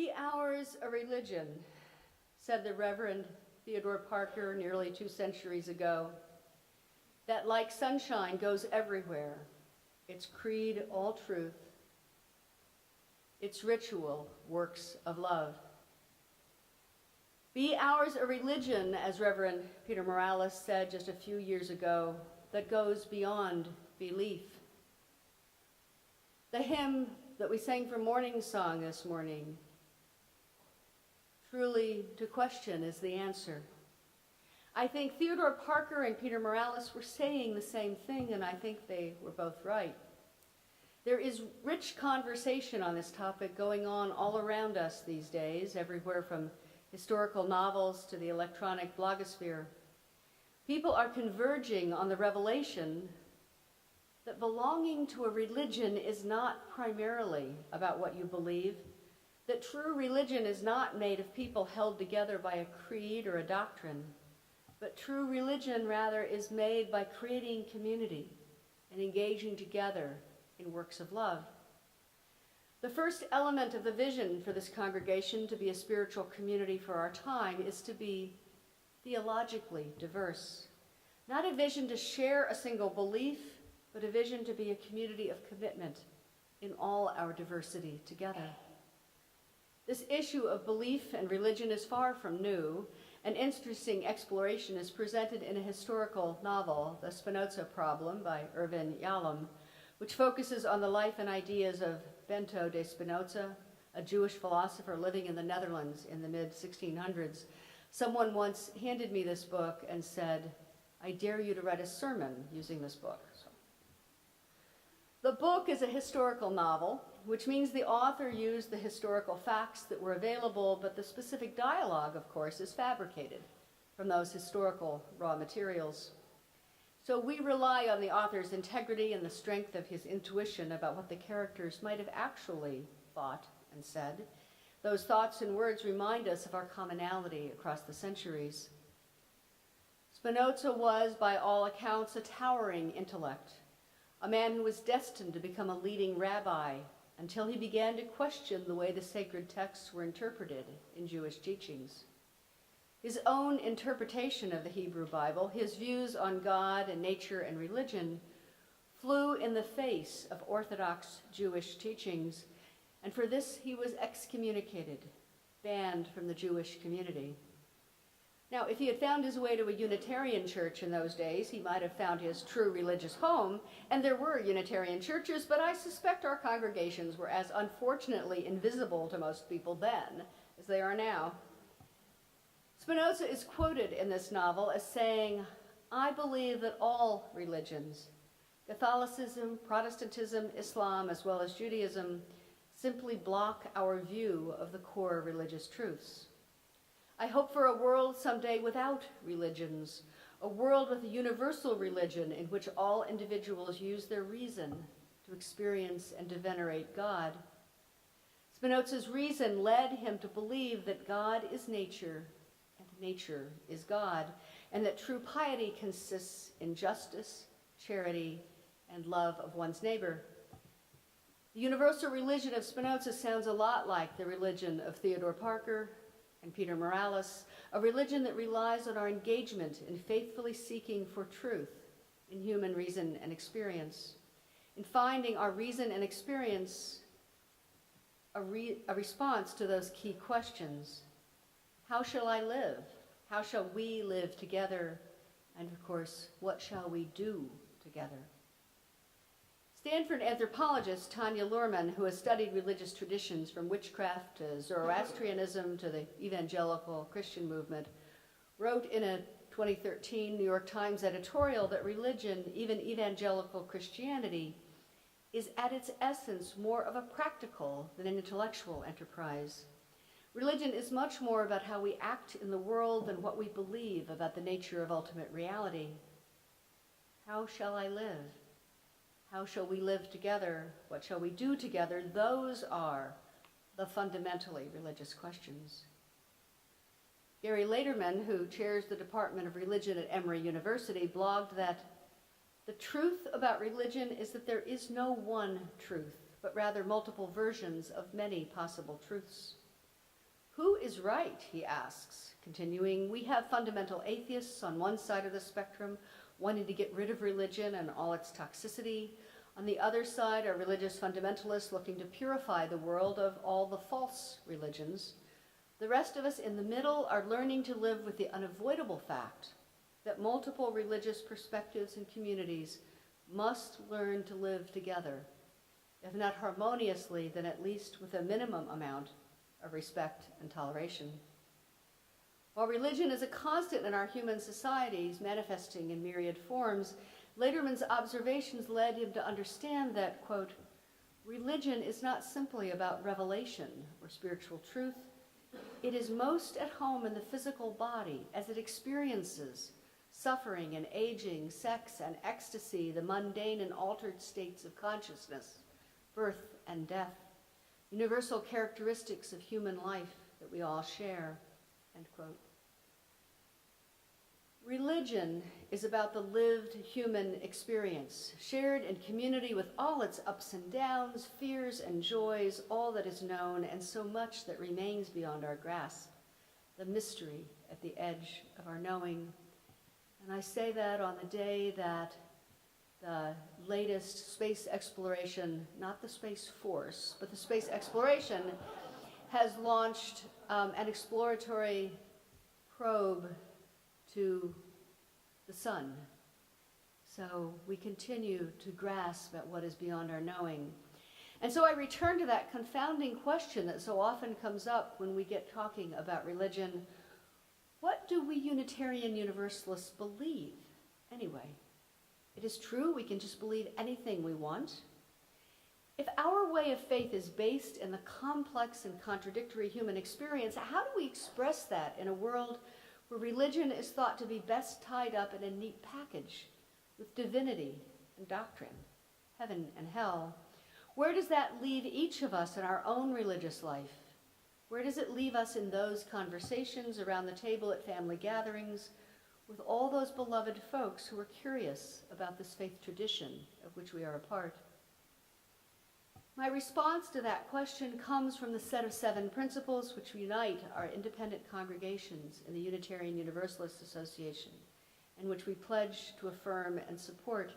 Be ours a religion, said the Reverend Theodore Parker nearly 2 centuries ago, that like sunshine goes everywhere, its creed all truth, its ritual works of love. Be ours a religion, as Reverend Peter Morales said just a few years ago, that goes beyond belief. The hymn that we sang for morning song this morning, truly to question is the answer. I think Theodore Parker and Peter Morales were saying the same thing, and I think they were both right. There is rich conversation on this topic going on all around us these days, everywhere from historical novels to the electronic blogosphere. People are converging on the revelation that belonging to a religion is not primarily about what you believe, that true religion is not made of people held together by a creed or a doctrine, but true religion rather is made by creating community and engaging together in works of love. The first element of the vision for this congregation to be a spiritual community for our time is to be theologically diverse. Not a vision to share a single belief, but a vision to be a community of commitment in all our diversity together. This issue of belief and religion is far from new. An interesting exploration is presented in a historical novel, The Spinoza Problem by Erwin Yalom, which focuses on the life and ideas of Bento de Spinoza, a Jewish philosopher living in the Netherlands in the mid-1600s. Someone once handed me this book and said, "I dare you to write a sermon using this book." The book is a historical novel, which means the author used the historical facts that were available, but the specific dialogue, of course, is fabricated from those historical raw materials. So we rely on the author's integrity and the strength of his intuition about what the characters might have actually thought and said. Those thoughts and words remind us of our commonality across the centuries. Spinoza was, by all accounts, a towering intellect, a man who was destined to become a leading rabbi until he began to question the way the sacred texts were interpreted in Jewish teachings. His own interpretation of the Hebrew Bible, his views on God and nature and religion, flew in the face of Orthodox Jewish teachings, and for this he was excommunicated, banned from the Jewish community. Now, if he had found his way to a Unitarian church in those days, he might have found his true religious home, and there were Unitarian churches, but I suspect our congregations were as unfortunately invisible to most people then as they are now. Spinoza is quoted in this novel as saying, "I believe that all religions, Catholicism, Protestantism, Islam, as well as Judaism, simply block our view of the core religious truths. I hope for a world someday without religions, a world with a universal religion in which all individuals use their reason to experience and to venerate God." Spinoza's reason led him to believe that God is nature and nature is God, and that true piety consists in justice, charity, and love of one's neighbor. The universal religion of Spinoza sounds a lot like the religion of Theodore Parker and Peter Morales, a religion that relies on our engagement in faithfully seeking for truth in human reason and experience, in finding our reason and experience a response to those key questions. How shall I live? How shall we live together? And of course, what shall we do together? Stanford anthropologist Tanya Luhrmann, who has studied religious traditions from witchcraft to Zoroastrianism to the evangelical Christian movement, wrote in a 2013 New York Times editorial that religion, even evangelical Christianity, is at its essence more of a practical than an intellectual enterprise. Religion is much more about how we act in the world than what we believe about the nature of ultimate reality. How shall I live? How shall we live together? What shall we do together? Those are the fundamentally religious questions. Gary Laderman, who chairs the Department of Religion at Emory University, blogged that the truth about religion is that there is no one truth, but rather multiple versions of many possible truths. Who is right, he asks, continuing, we have fundamental atheists on one side of the spectrum, wanting to get rid of religion and all its toxicity. On the other side are religious fundamentalists looking to purify the world of all the false religions. The rest of us in the middle are learning to live with the unavoidable fact that multiple religious perspectives and communities must learn to live together, if not harmoniously, then at least with a minimum amount of respect and toleration. While religion is a constant in our human societies, manifesting in myriad forms, Lederman's observations led him to understand that, quote, religion is not simply about revelation or spiritual truth. It is most at home in the physical body as it experiences suffering and aging, sex and ecstasy, the mundane and altered states of consciousness, birth and death, universal characteristics of human life that we all share, end quote. Religion is about the lived human experience, shared in community with all its ups and downs, fears and joys, all that is known, and so much that remains beyond our grasp, the mystery at the edge of our knowing. And I say that on the day that the latest space exploration, not the Space Force, but the space exploration, has launched an exploratory probe to the sun. So we continue to grasp at what is beyond our knowing. And so I return to that confounding question that so often comes up when we get talking about religion. What do we Unitarian Universalists believe anyway? It is true we can just believe anything we want. If our way of faith is based in the complex and contradictory human experience, how do we express that in a world where religion is thought to be best tied up in a neat package with divinity and doctrine, heaven and hell? Where does that leave each of us in our own religious life? Where does it leave us in those conversations around the table at family gatherings with all those beloved folks who are curious about this faith tradition of which we are a part? My response to that question comes from the set of 7 principles which unite our independent congregations in the Unitarian Universalist Association, and which we pledge to affirm and support.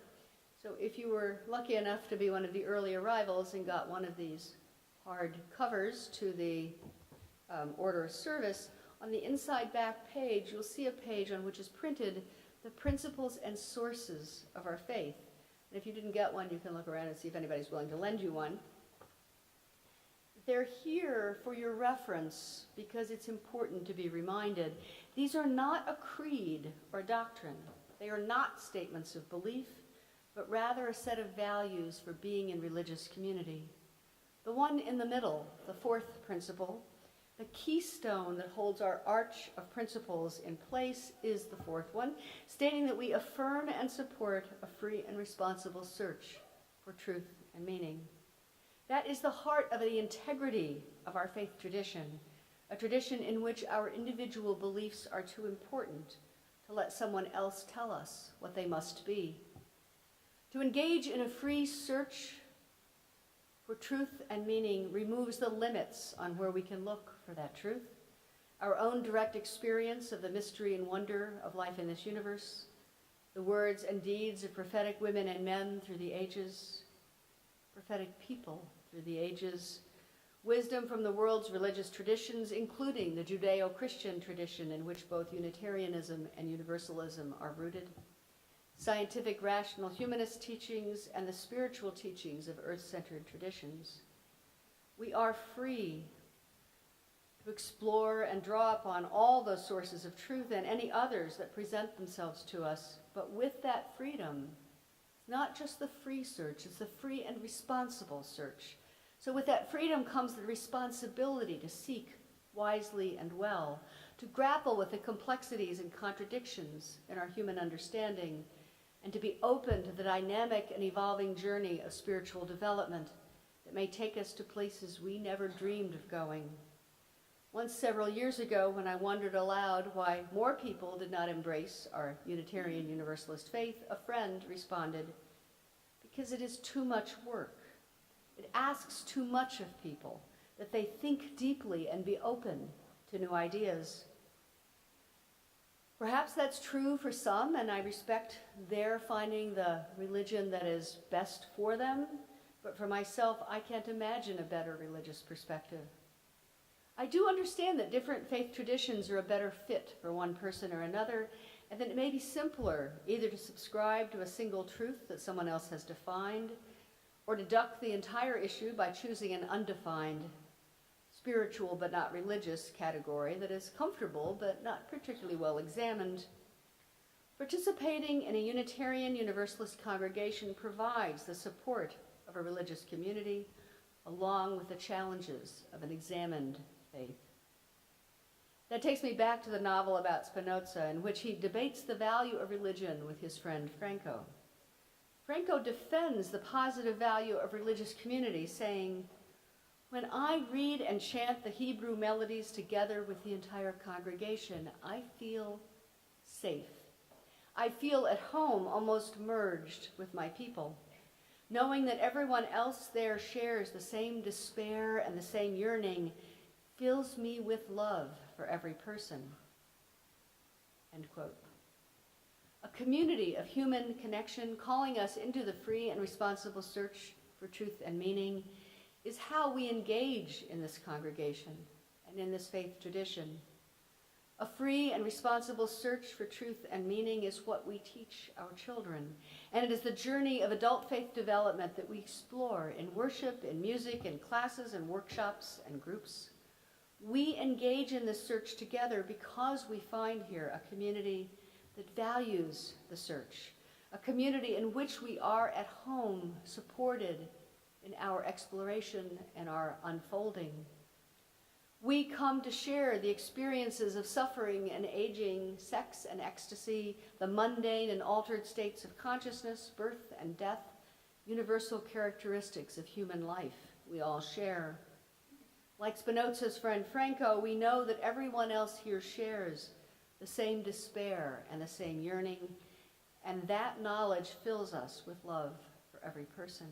So if you were lucky enough to be one of the early arrivals and got one of these hard covers to the order of service, on the inside back page, you'll see a page on which is printed the principles and sources of our faith. And if you didn't get one, you can look around and see if anybody's willing to lend you one. They're here for your reference because it's important to be reminded. These are not a creed or doctrine. They are not statements of belief, but rather a set of values for being in religious community. The one in the middle, the 4th principle, the keystone that holds our arch of principles in place, is the 4th one, stating that we affirm and support a free and responsible search for truth and meaning. That is the heart of the integrity of our faith tradition, a tradition in which our individual beliefs are too important to let someone else tell us what they must be. To engage in a free search for truth and meaning removes the limits on where we can look for that truth. Our own direct experience of the mystery and wonder of life in this universe, the words and deeds of prophetic women and men through the ages, prophetic people through the ages, wisdom from the world's religious traditions, including the Judeo-Christian tradition in which both Unitarianism and Universalism are rooted, scientific rational humanist teachings, and the spiritual teachings of earth-centered traditions. We are free to explore and draw upon all those sources of truth and any others that present themselves to us, but with that freedom, not just the free search, it's the free and responsible search. So with that freedom comes the responsibility to seek wisely and well, to grapple with the complexities and contradictions in our human understanding, and to be open to the dynamic and evolving journey of spiritual development that may take us to places we never dreamed of going. Once, several years ago, when I wondered aloud why more people did not embrace our Unitarian Universalist faith, a friend responded, "Because it is too much work. It asks too much of people. that they think deeply and be open to new ideas. Perhaps that's true for some, and I respect their finding the religion that is best for them, but for myself, I can't imagine a better religious perspective. I do understand that different faith traditions are a better fit for one person or another, and that it may be simpler either to subscribe to a single truth that someone else has defined, or to duck the entire issue by choosing an undefined, spiritual but not religious category that is comfortable but not particularly well examined. Participating in a Unitarian Universalist congregation provides the support of a religious community, along with the challenges of an examined faith. That takes me back to the novel about Spinoza, in which he debates the value of religion with his friend Franco. Franco defends the positive value of religious community, saying, "When I read and chant the Hebrew melodies together with the entire congregation, I feel safe. I feel at home, almost merged with my people. Knowing that everyone else there shares the same despair and the same yearning fills me with love for every person." End quote. A community of human connection calling us into the free and responsible search for truth and meaning is how we engage in this congregation and in this faith tradition. A free and responsible search for truth and meaning is what we teach our children, and it is the journey of adult faith development that we explore in worship, in music, in classes and workshops and groups. We engage in this search together because we find here a community that values the search, a community in which we are at home, supported in our exploration and our unfolding. We come to share the experiences of suffering and aging, sex and ecstasy, the mundane and altered states of consciousness, birth and death, universal characteristics of human life we all share. Like Spinoza's friend Franco, we know that everyone else here shares the same despair and the same yearning, and that knowledge fills us with love for every person.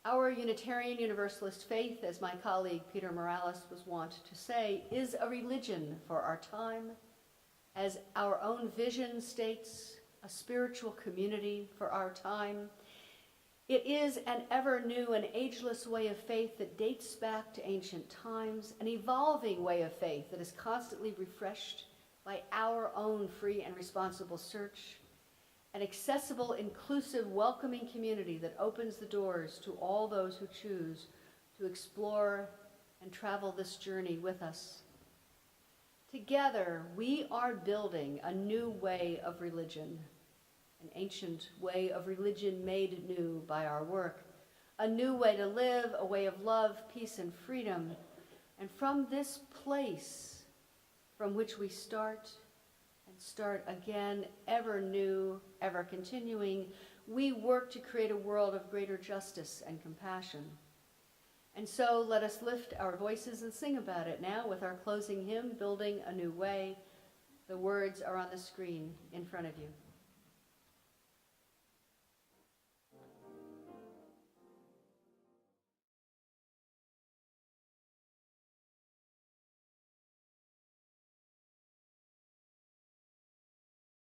Our Unitarian Universalist faith, as my colleague Peter Morales was wont to say, is a religion for our time, as our own vision states, a spiritual community for our time. It is an ever-new and ageless way of faith that dates back to ancient times, an evolving way of faith that is constantly refreshed by our own free and responsible search, an accessible, inclusive, welcoming community that opens the doors to all those who choose to explore and travel this journey with us. Together, we are building a new way of religion, an ancient way of religion made new by our work, a new way to live, a way of love, peace, and freedom. And from this place from which we start again, ever new, ever continuing, we work to create a world of greater justice and compassion. And so let us lift our voices and sing about it now with our closing hymn, Building a New Way. The words are on the screen in front of you.